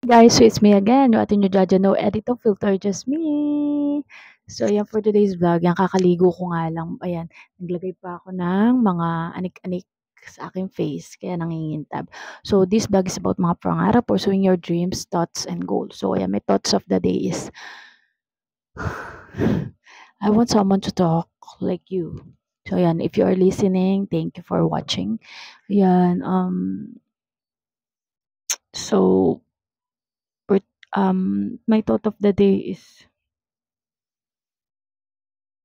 Guys, so it's me again, yung ating new Jaja, no edit, no filter, just me. So, ayan for today's vlog. Yan, kakaligo ko nga lang. Ayan, naglagay pa ako ng mga anik-anik sa aking face, kaya nangingintab. So, this vlog is about mga pangarap, pursuing your dreams, thoughts, and goals. So, ayan, my thoughts of the day is, I want someone to talk like you. So, ayan, if you are listening, thank you for watching. Ayan, so, my thought of the day is,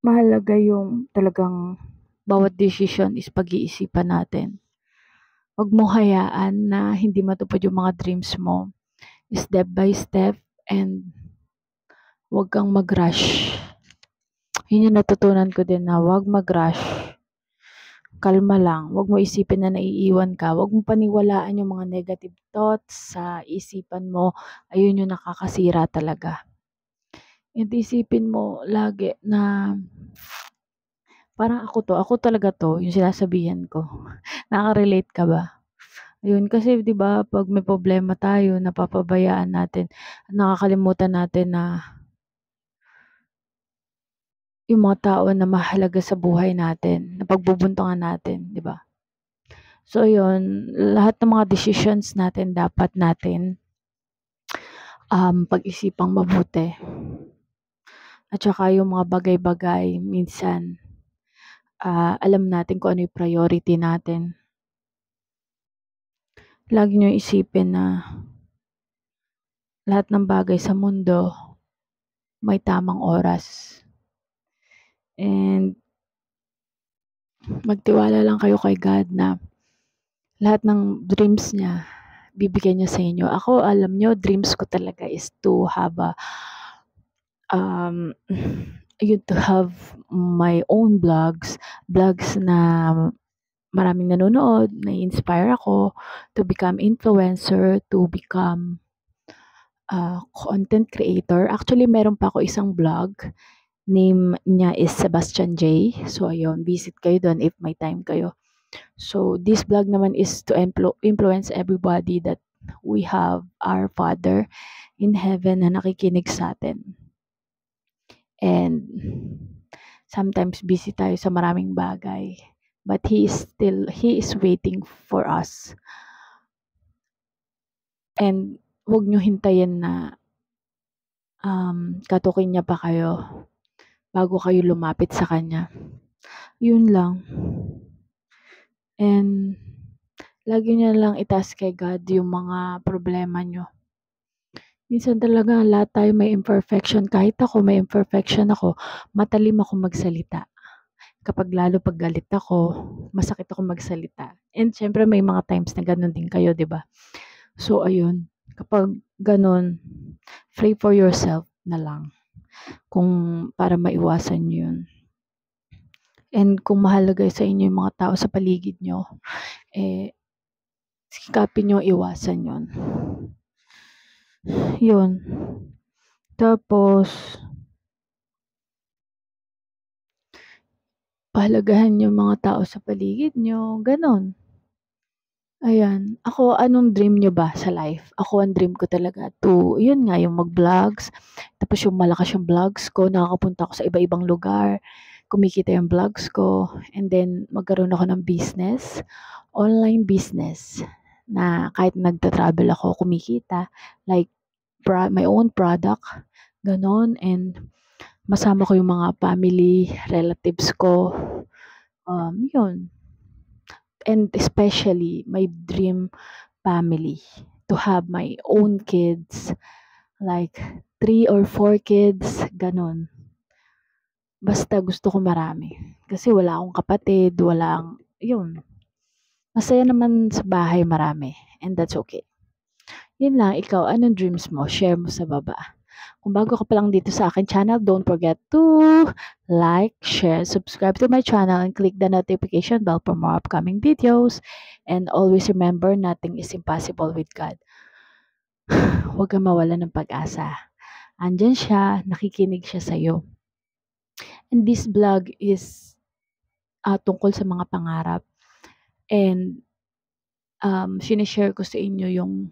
mahalaga yung talagang bawat desisyon is pag-iisipan natin. Huwag mo hayaan na hindi matupad yung mga dreams mo. Step by step and huwag kang mag-rush. Yun yung natutunan ko din na huwag mag-rush. Kalma lang. Huwag mo isipin na naiiwan ka. Huwag mo paniwalaan yung mga negative thoughts sa isipan mo. Ayun yung nakakasira talaga. And isipin mo lagi na parang ako talaga 'to, yung sinasabihan ko. Nakaka-relate ka ba? Ayun, kasi 'di ba 'pag may problema tayo napapabayaan natin, nakakalimutan natin na yung mga tao na mahalaga sa buhay natin, na pagbubuntungan natin, 'di ba? So ayun, lahat ng mga decisions natin dapat natin, pag-isipang mabuti. At saka yung mga bagay-bagay minsan, alam natin kung ano yung priority natin. Lagi niyong isipin na lahat ng bagay sa mundo may tamang oras. And magtiwala lang kayo kay God na lahat ng dreams niya, bibigyan niya sa inyo. Ako, alam niyo, dreams ko talaga is to have um, to have my own vlogs na maraming nanonood, na-inspire ako to become influencer, to become content creator. Actually, meron pa ako isang vlog. Name niya is Sebastian J. So, ayun, visit kayo doon if may time kayo. So, this vlog naman is to influence everybody that we have our Father in heaven na nakikinig sa atin. And sometimes busy tayo sa maraming bagay. But He is waiting for us. And huwag nyo hintayin na katukin niya pa kayo bago kayo lumapit sa Kanya. Yun lang. And lagi niyo lang itaas kay God yung mga problema nyo. Minsan talaga lahat tayo may imperfection. Kahit ako may imperfection ako, matalim ako magsalita. Lalo pag galit ako, masakit ako magsalita. And syempre may mga times na ganun din kayo, 'di ba? So ayun, kapag ganun, pray for yourself na lang kung para maiwasan 'yun. And kung mahalaga sa inyo yung mga tao sa paligid nyo, sikapin nyo iwasan 'yun. Yun. Tapos, pahalagahan yung mga tao sa paligid nyo, ganon. Ayan. Ako, anong dream nyo ba sa life? Ako, ang dream ko talaga yun nga, yung mag-vlogs. Tapos yung malakas yung vlogs ko, nakakapunta ako sa iba-ibang lugar, kumikita yung vlogs ko, and then magkaroon ako ng business, online business, na kahit nagta-travel ako, kumikita, like my own product, ganon, and masama ko yung mga family, relatives ko, yun. And especially my dream family, to have my own kids, like 3 or 4 kids, ganon. Basta gusto ko marami. Kasi wala akong kapatid, yun. Masaya naman sa bahay marami. And that's okay. Yun lang, ikaw, anong dreams mo? Share mo sa baba. Kung bago ka pa lang dito sa akin channel, don't forget to like, share, subscribe to my channel, and click the notification bell for more upcoming videos. And always remember, nothing is impossible with God. Huwag kang mawala ng pag-asa. Andyan siya, nakikinig siya sa'yo. And this vlog is tungkol sa mga pangarap. And sinishare ko sa inyo yung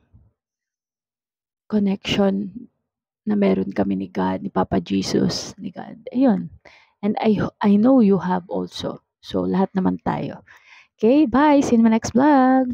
connection na meron kami ni God, ni Papa Jesus, ni God. Ayun. And I know you have also. So, lahat naman tayo. Okay, bye. See you in my next vlog.